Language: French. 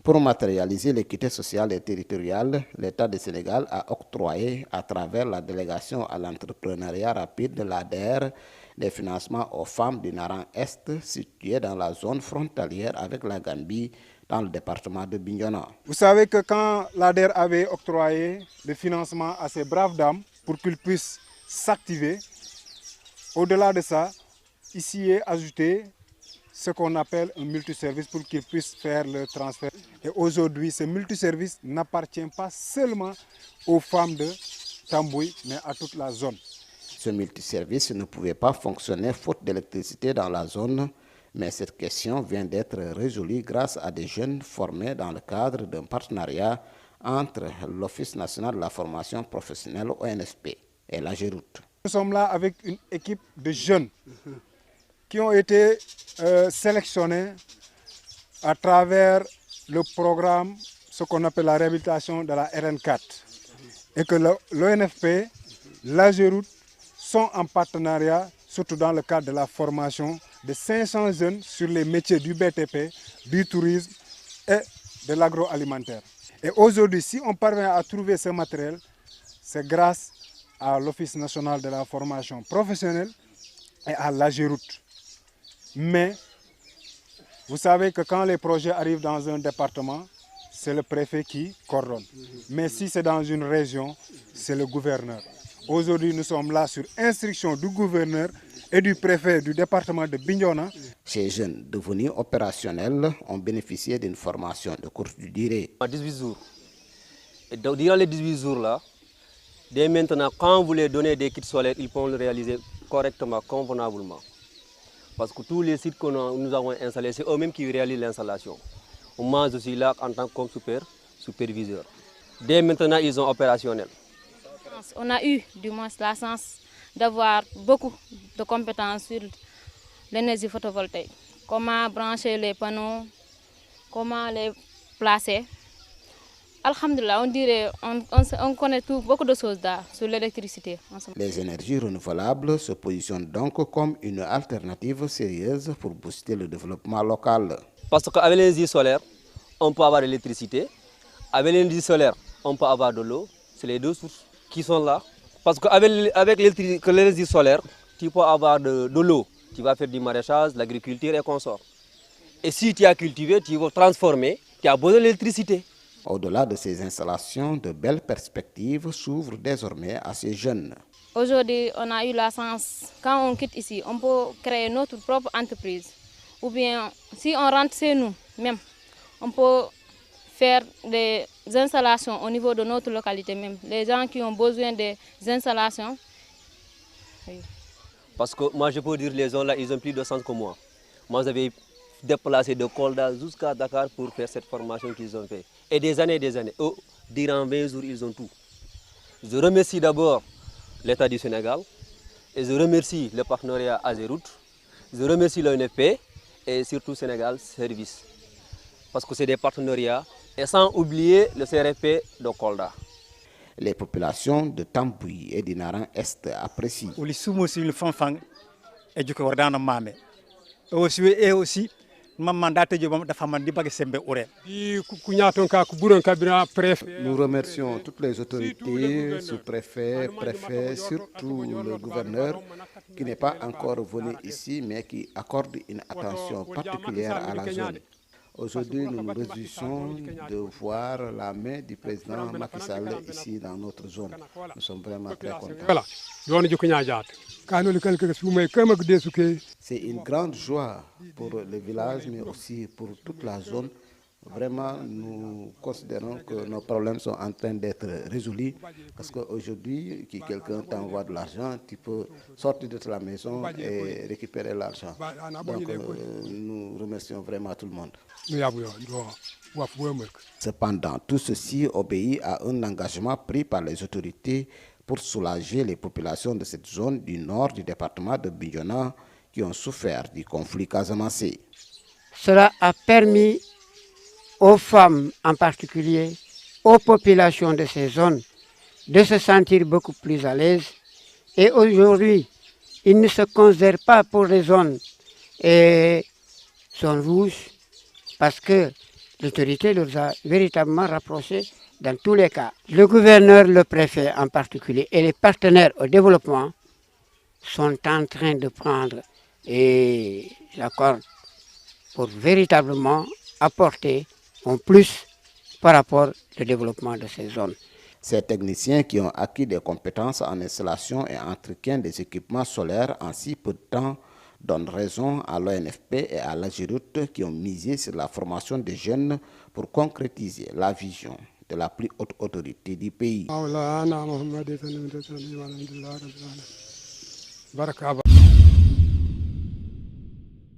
Pour matérialiser l'équité sociale et territoriale, l'État du Sénégal a octroyé, à travers la délégation à l'entrepreneuriat rapide de l'ADER, des financements aux femmes du Naran Est, situées dans la zone frontalière avec la Gambie, dans le département de Bignona. Vous savez que quand l'ADER avait octroyé le financement à ces braves dames pour qu'ils puissent s'activer, au-delà de ça, ici est ajouté ce qu'on appelle un multiservice pour qu'ils puissent faire le transfert. Et aujourd'hui, ce multiservice n'appartient pas seulement aux femmes de Tambouy, mais à toute la zone. Ce multiservice ne pouvait pas fonctionner faute d'électricité dans la zone, mais cette question vient d'être résolue grâce à des jeunes formés dans le cadre d'un partenariat entre l'Office national de la formation professionnelle ONFP et la Géroute. Nous sommes là avec une équipe de jeunes qui ont été sélectionnés à travers le programme, ce qu'on appelle la réhabilitation de la RN4. Et que l'ONFP, la Géroute sont en partenariat, surtout dans le cadre de la formation de 500 jeunes sur les métiers du BTP, du tourisme et de l'agroalimentaire. Et aujourd'hui, si on parvient à trouver ce matériel, c'est grâce à l'Office national de la formation professionnelle et à la Géroute. Mais vous savez que quand les projets arrivent dans un département, c'est le préfet qui coordonne. Mais si c'est dans une région, c'est le gouverneur. Aujourd'hui, nous sommes là sur instruction du gouverneur et du préfet du département de Bignona. Ces jeunes devenus opérationnels ont bénéficié d'une formation de courte durée. 18 jours. Et durant les 18 jours-là, dès maintenant, quand vous les donnez des kits solaires, ils pourront le réaliser correctement, convenablement. Parce que tous les sites que nous avons installés, c'est eux-mêmes qui réalisent l'installation. Moi, je suis là en tant que superviseur. Dès maintenant, ils sont opérationnels. On a eu du moins la chance d'avoir beaucoup de compétences sur l'énergie photovoltaïque. Comment brancher les panneaux, comment les placer. Alhamdulillah, on dirait on connaît beaucoup de choses sur l'électricité. Les énergies renouvelables se positionnent donc comme une alternative sérieuse pour booster le développement local. Parce qu'avec l'énergie solaire, on peut avoir l'électricité. Avec l'énergie solaire, on peut avoir de l'eau. C'est les deux sources qui sont là. Parce qu'avec l'énergie solaire, tu peux avoir de l'eau. Tu vas faire du maraîchage, de l'agriculture et consorts. Et si tu as cultivé, tu vas transformer, tu as besoin d'électricité. Au-delà de ces installations, de belles perspectives s'ouvrent désormais à ces jeunes. Aujourd'hui, on a eu la chance, quand on quitte ici, on peut créer notre propre entreprise. Ou bien, si on rentre chez nous, même, on peut faire des installations au niveau de notre localité même. Les gens qui ont besoin des installations. Oui. Parce que moi, je peux dire que les gens là, ils ont plus de sens que moi. Moi, j'avais déplacé de Kolda jusqu'à Dakar pour faire cette formation qu'ils ont fait. Et des années, eux, durant 20 jours, ils ont tout. Je remercie d'abord l'État du Sénégal et je remercie le partenariat Azéroute. Je remercie l'ONFP et surtout Sénégal Service. Parce que c'est des partenariats et sans oublier le CRFP de Kolda. Les populations de Tambouy et du Naran Est apprécient. Et aussi, Nous remercions toutes les autorités, sous-préfets, préfets, surtout le gouverneur qui n'est pas encore venu ici mais qui accorde une attention particulière à la zone. Aujourd'hui, nous nous réjouissons de voir la main du président Macky Sall ici dans notre zone. Nous sommes vraiment très contents. C'est une grande joie pour le village, mais aussi pour toute la zone. Vraiment, nous considérons que nos problèmes sont en train d'être résolus parce qu'aujourd'hui, si quelqu'un t'envoie de l'argent, tu peux sortir de la maison et récupérer l'argent. Donc, nous remercions vraiment tout le monde. Cependant, tout ceci obéit à un engagement pris par les autorités pour soulager les populations de cette zone du nord du département de Bignona qui ont souffert du conflit casamassé. Cela a permis aux femmes en particulier, aux populations de ces zones, de se sentir beaucoup plus à l'aise. Et aujourd'hui, ils ne se considèrent pas pour les zones rouges, parce que l'autorité les a véritablement rapprochés dans tous les cas. Le gouverneur, le préfet en particulier, et les partenaires au développement sont en train de prendre l'accord pour véritablement apporter en plus par rapport au développement de ces zones. Ces techniciens qui ont acquis des compétences en installation et entretien des équipements solaires en si peu de temps donnent raison à l'ONFP et à l'AGEROUTE qui ont misé sur la formation des jeunes pour concrétiser la vision de la plus haute autorité du pays.